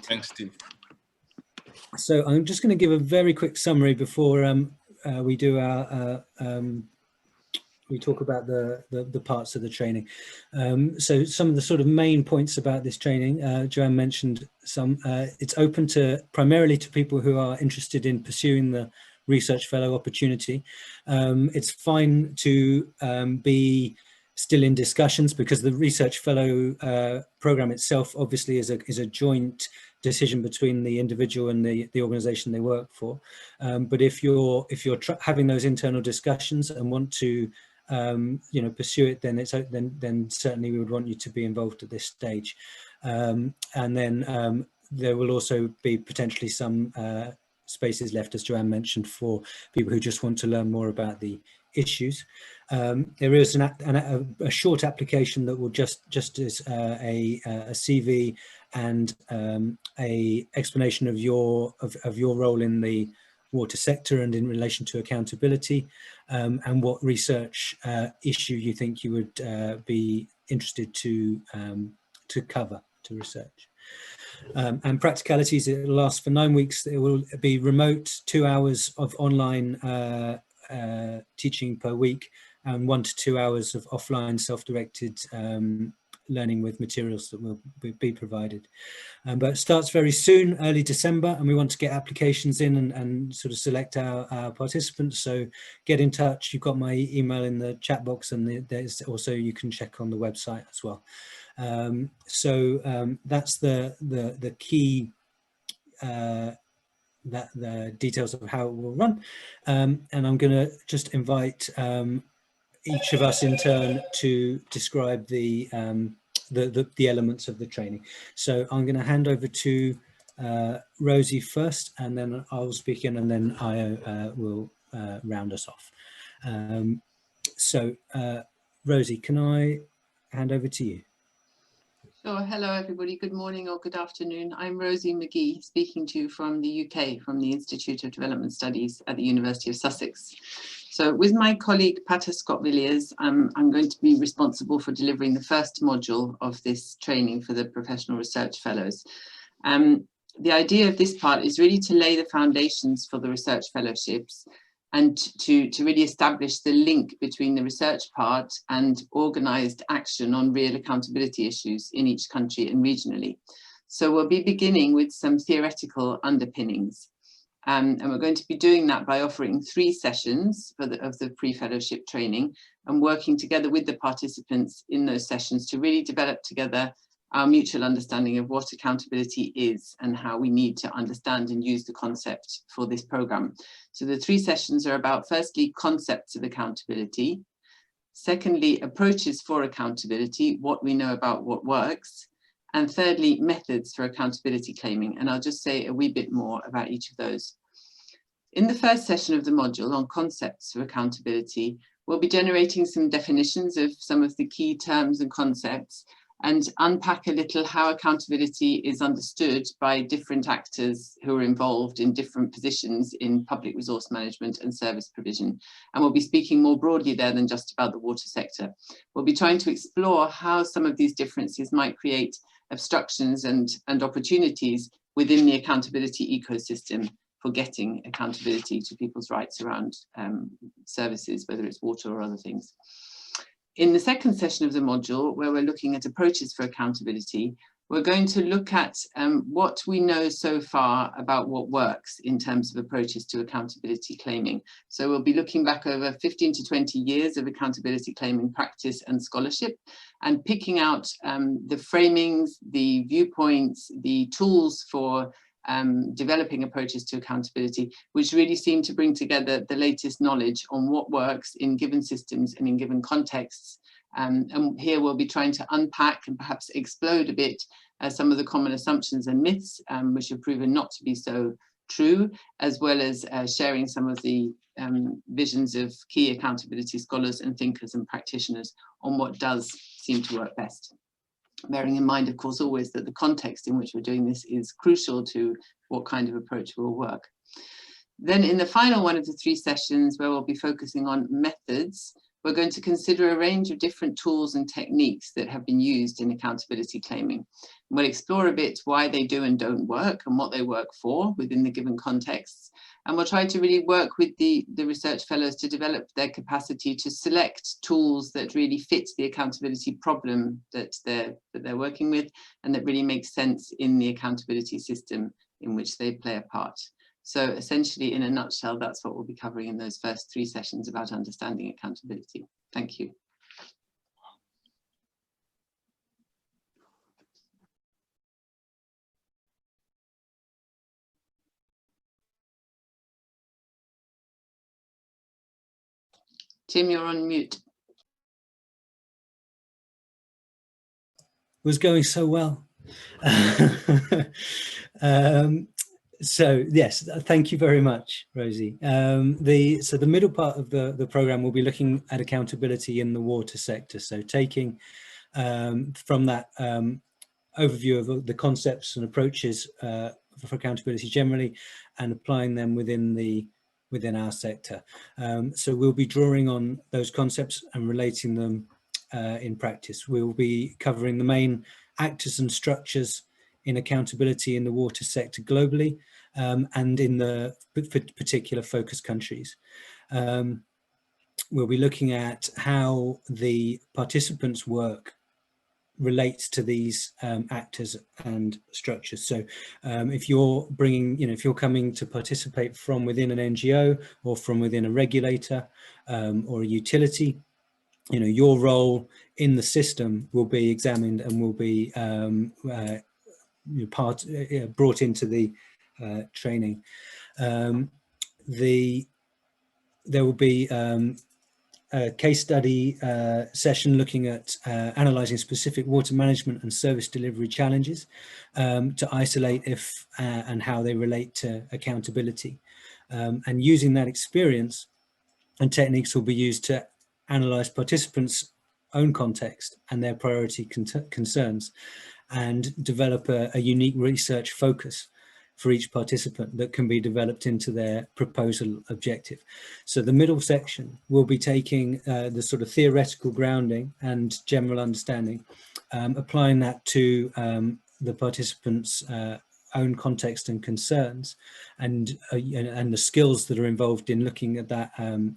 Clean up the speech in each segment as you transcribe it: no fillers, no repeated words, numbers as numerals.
Thanks, Steve. So I'm just going to give a very quick summary before we do our we talk about the parts of the training. So some of the sort of main points about this training, Joanne mentioned some. It's open primarily to people who are interested in pursuing the research fellow opportunity. It's fine to be still in discussions, because the research fellow program itself obviously is a joint decision between the individual and the organization they work for. But if you're having those internal discussions and want to pursue it, then then certainly we would want you to be involved at this stage. And then there will also be potentially some spaces left, as Joanne mentioned, for people who just want to learn more about the issues. There is a short application that will just as a CV and a explanation of your role in the water sector and in relation to accountability, and what research issue you think you would be interested to cover, to research. And practicalities, it will last for 9 weeks. It will be remote, 2 hours of online teaching per week, and 1 to 2 hours of offline self-directed learning with materials that will be provided. But it starts very soon, early December, and we want to get applications in and sort of select our participants. So get in touch. You've got my email in the chat box, and there's also, you can check on the website as well. That's the key, the details of how it will run. And I'm going to just invite each of us in turn to describe the elements of the training. So I'm going to hand over to Rosie first, and then I'll speak in, and then I will round us off. Rosie, can I hand over to you? Sure. Hello, everybody. Good morning or good afternoon. I'm Rosie McGill, speaking to you from the UK, from the Institute of Development Studies at the University of Sussex. So with my colleague, Pater Scott-Villiers, I'm going to be responsible for delivering the first module of this training for the Professional Research Fellows. The idea of this part is really to lay the foundations for the research fellowships, and to really establish the link between the research part and organised action on real accountability issues in each country and regionally. So we'll be beginning with some theoretical underpinnings. And we're going to be doing that by offering 3 sessions of the pre-fellowship training, and working together with the participants in those sessions to really develop together our mutual understanding of what accountability is and how we need to understand and use the concept for this programme. So the 3 sessions are about, firstly, concepts of accountability, secondly, approaches for accountability, what we know about what works, and thirdly, methods for accountability claiming. And I'll just say a wee bit more about each of those. In the first session of the module on concepts for accountability, we'll be generating some definitions of some of the key terms and concepts, and unpack a little how accountability is understood by different actors who are involved in different positions in public resource management and service provision. And we'll be speaking more broadly there than just about the water sector. We'll be trying to explore how some of these differences might create obstructions and opportunities within the accountability ecosystem for getting accountability to people's rights around services, whether it's water or other things. In the second session of the module, where we're looking at approaches for accountability, we're going to look at what we know so far about what works in terms of approaches to accountability claiming. So we'll be looking back over 15 to 20 years of accountability claiming practice and scholarship, and picking out the framings, the viewpoints, the tools for developing approaches to accountability, which really seem to bring together the latest knowledge on what works in given systems and in given contexts. And here we'll be trying to unpack and perhaps explode a bit some of the common assumptions and myths which have proven not to be so true, as well as sharing some of the visions of key accountability scholars and thinkers and practitioners on what does seem to work best. Bearing in mind, of course, always that the context in which we're doing this is crucial to what kind of approach will work. Then in the final one of the 3 sessions, where we'll be focusing on methods, we're going to consider a range of different tools and techniques that have been used in accountability claiming. We'll explore a bit why they do and don't work and what they work for within the given contexts. And we'll try to really work with the research fellows to develop their capacity to select tools that really fit the accountability problem that they're working with and that really makes sense in the accountability system in which they play a part. So essentially, in a nutshell, that's what we'll be covering in those first 3 sessions about understanding accountability. Thank you. Tim, you're on mute. Was going so well. So yes, thank you very much, Rosie. So the middle part of the program will be looking at accountability in the water sector. So taking from that overview of the concepts and approaches for accountability generally, and applying them within our sector. So we'll be drawing on those concepts and relating them in practice. We'll be covering the main actors and structures in accountability in the water sector globally, and in the particular focus countries. We'll be looking at how the participants' work relates to these actors and structures. So if you're bringing, if you're coming to participate from within an NGO or from within a regulator or a utility, your role in the system will be examined and will be brought into the training. There will be a case study session looking at analysing specific water management and service delivery challenges to isolate if and how they relate to accountability. And using that experience and techniques will be used to analyse participants' own context and their priority concerns, and develop a unique research focus for each participant that can be developed into their proposal objective. So the middle section will be taking the sort of theoretical grounding and general understanding, applying that to the participants' own context and concerns, and the skills that are involved in looking at that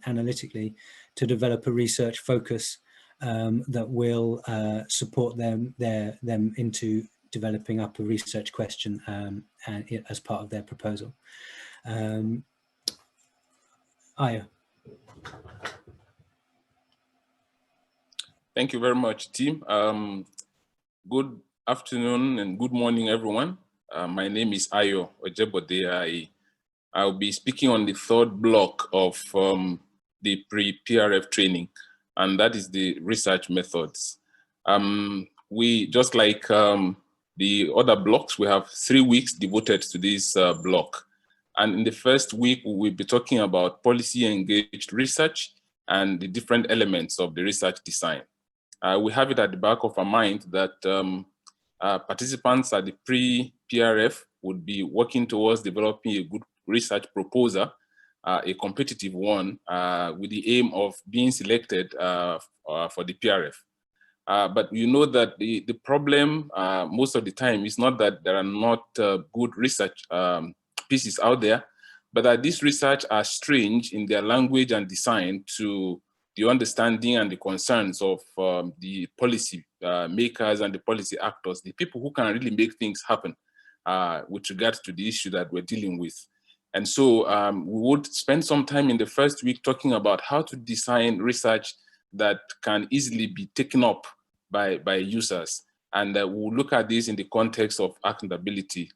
analytically, to develop a research focus that will support them into developing up a research question as part of their proposal. Aya. Thank you very much, Tim. Good afternoon and good morning, everyone. My name is Ayo Ojebone. I'll be speaking on the 3rd block of the Pre-PRF training, and that is the research methods. We, just like the other blocks, we have 3 weeks devoted to this block. And in the first week, we will be talking about policy engaged research and the different elements of the research design. We have it at the back of our mind that participants at the Pre-PRF would be working towards developing a good research proposal, a competitive one, with the aim of being selected for the PRF. But you know that the problem most of the time is not that there are not good research pieces out there, but that these research are strange in their language and design to the understanding and the concerns of the policy makers and the policy actors, the people who can really make things happen with regards to the issue that we're dealing with. And so we would spend some time in the first week talking about how to design research that can easily be taken up by users. And we'll look at this in the context of accountability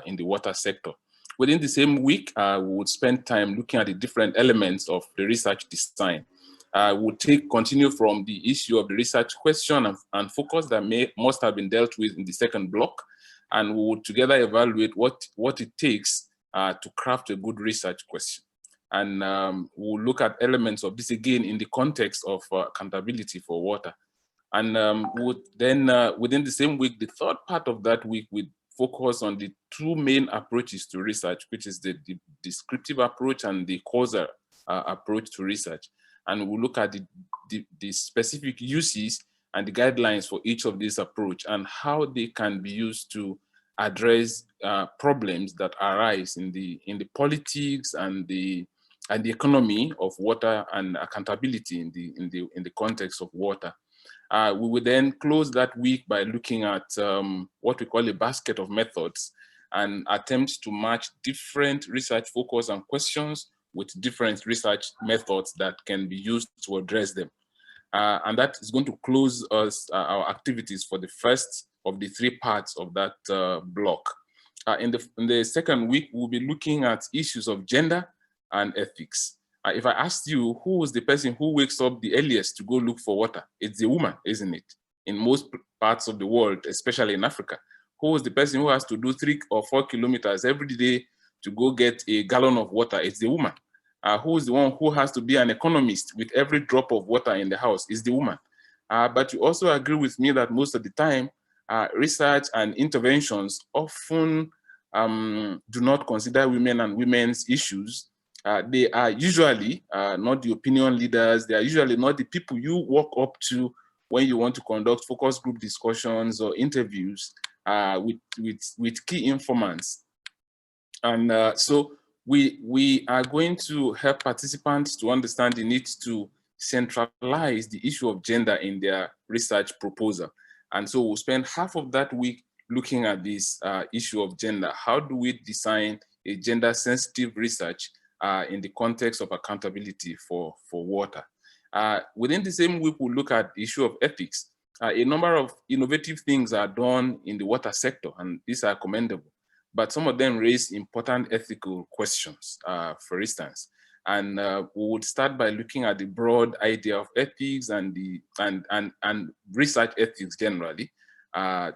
in the water sector. Within the same week, we would spend time looking at the different elements of the research design. We'll continue from the issue of the research question and focus that must have been dealt with in the second block. And we will together evaluate what it takes to craft a good research question. And we'll look at elements of this again in the context of accountability for water. And within the same week, the third part of that week, we focus on the 2 main approaches to research, which is the descriptive approach and the causal approach to research. and we'll look at the specific uses and the guidelines for each of these approach and how they can be used to address problems that arise in the politics and the economy of water and accountability in the context of water. We will then close that week by looking at what we call a basket of methods and attempt to match different research focus and questions with different research methods that can be used to address them. And that is going to close us our activities for the first of the 3 parts of that block. In the second week, we'll be looking at issues of gender and ethics. If I asked you, who is the person who wakes up the earliest to go look for water? It's the woman, isn't it? In most parts of the world, especially in Africa. Who is the person who has to do 3 or 4 kilometers every day to go get a gallon of water? It's the woman. Who is the one who has to be an economist with every drop of water in the house? Is the woman. But you also agree with me that most of the time, research and interventions often do not consider women and women's issues. They are usually not the opinion leaders. They are usually not the people you walk up to when you want to conduct focus group discussions or interviews with key informants. And so we are going to help participants to understand the need to centralize the issue of gender in their research proposal. And so we'll spend half of that week looking at this issue of gender. How do we design a gender-sensitive research in the context of accountability for water? Within the same week, we'll look at the issue of ethics. A number of innovative things are done in the water sector, and these are commendable. But some of them raise important ethical questions, for instance. And we would start by looking at the broad idea of ethics and research ethics generally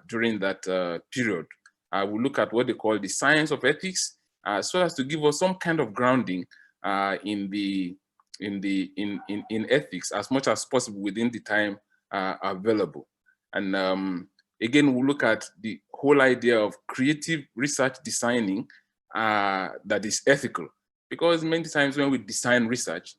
during that period. We'll look at what they call the science of ethics, so as to give us some kind of grounding in ethics as much as possible within the time available. And again, we'll look at the whole idea of creative research designing that is ethical. Because many times when we design research,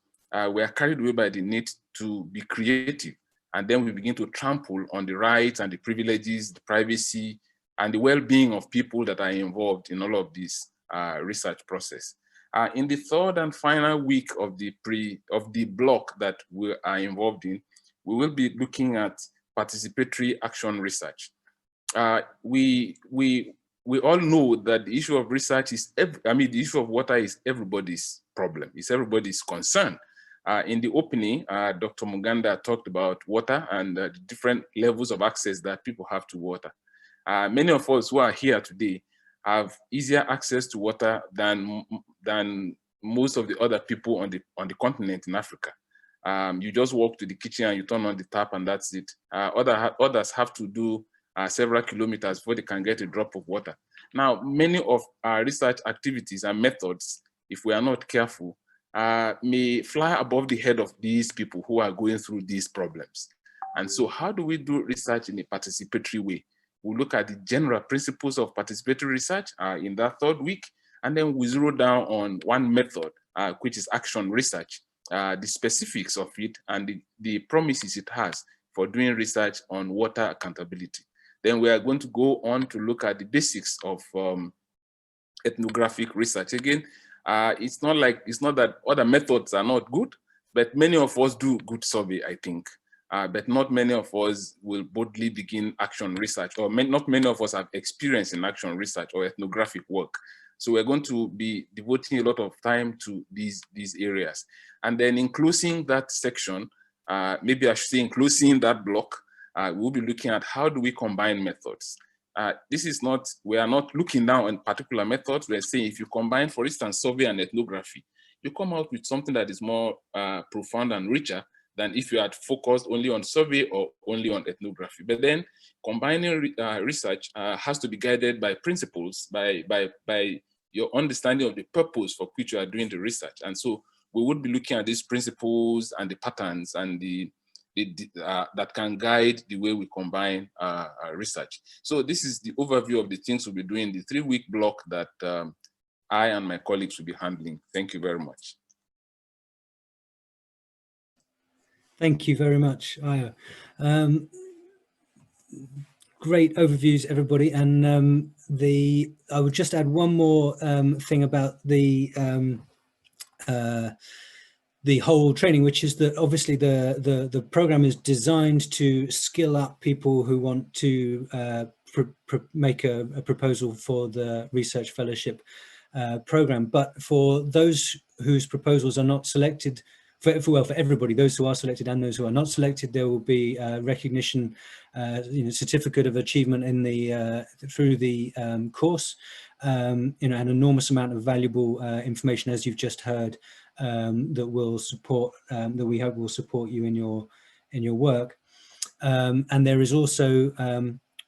we are carried away by the need to be creative. And then we begin to trample on the rights and the privileges, the privacy, and the well-being of people that are involved in all of this research process. In the third and final week of the block that we are involved in, we will be looking at participatory action research. We all know that the issue of research is, the issue of water is everybody's problem. It's everybody's concern. In the opening, Dr. Muganda talked about water and the different levels of access that people have to water. Many of us who are here today have easier access to water than most of the other people on the continent in Africa. You just walk to the kitchen and you turn on the tap and that's it. Others have to do several kilometers before they can get a drop of water. Now, many of our research activities and methods, if we are not careful, may fly above the head of these people who are going through these problems. And so how do we do research in a participatory way? We'll look at the general principles of participatory research in that third week, and then we zero down on one method, which is action research, the specifics of it and the promises it has for doing research on water accountability. Then we are going to go on to look at the basics of ethnographic research. Again, it's not that other methods are not good, but many of us do good survey, I think. But not many of us will boldly begin action research, or not many of us have experience in action research or ethnographic work. So we're going to be devoting a lot of time to these areas. And then in closing that section, maybe I should say in closing that block, we'll be looking at how do we combine methods. We are not looking down on particular methods. We're saying if you combine, for instance, survey and ethnography, you come out with something that is more profound and richer than if you had focused only on survey or only on ethnography. But then combining research has to be guided by principles, by your understanding of the purpose for which you are doing the research. And so we would be looking at these principles and the patterns and that can guide the way we combine research. So this is the overview of the things we'll be doing, the 3-week block that I and my colleagues will be handling. Thank you very much. Thank you very much, Ayo. Great overviews, everybody. And I would just add one more thing about the whole training, which is that obviously the program is designed to skill up people who want to make a proposal for the research fellowship program. But for those whose proposals are not selected, for everybody, those who are selected and those who are not selected, there will be recognition, certificate of achievement in the through the course, and an enormous amount of valuable information, as you've just heard, that will support, that we hope will support you in your work. And there is also,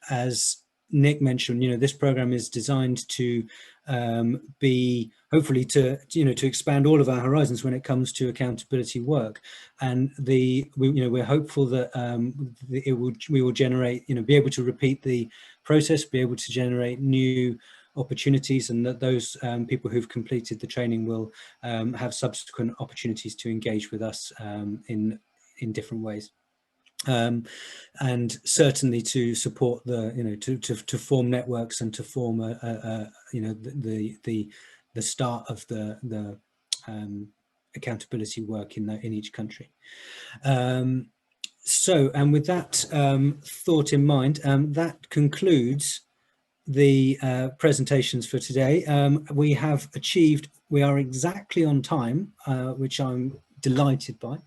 as Nick mentioned, this program is designed to be hopefully to expand all of our horizons when it comes to accountability work. And we're hopeful that we will generate, be able to repeat the process, be able to generate new opportunities, and that those people who've completed the training will have subsequent opportunities to engage with us in different ways. And certainly to support the, to form networks and to form the start of the accountability work in each country. So, and with that thought in mind, that concludes the presentations for today. We are exactly on time, which I'm delighted by.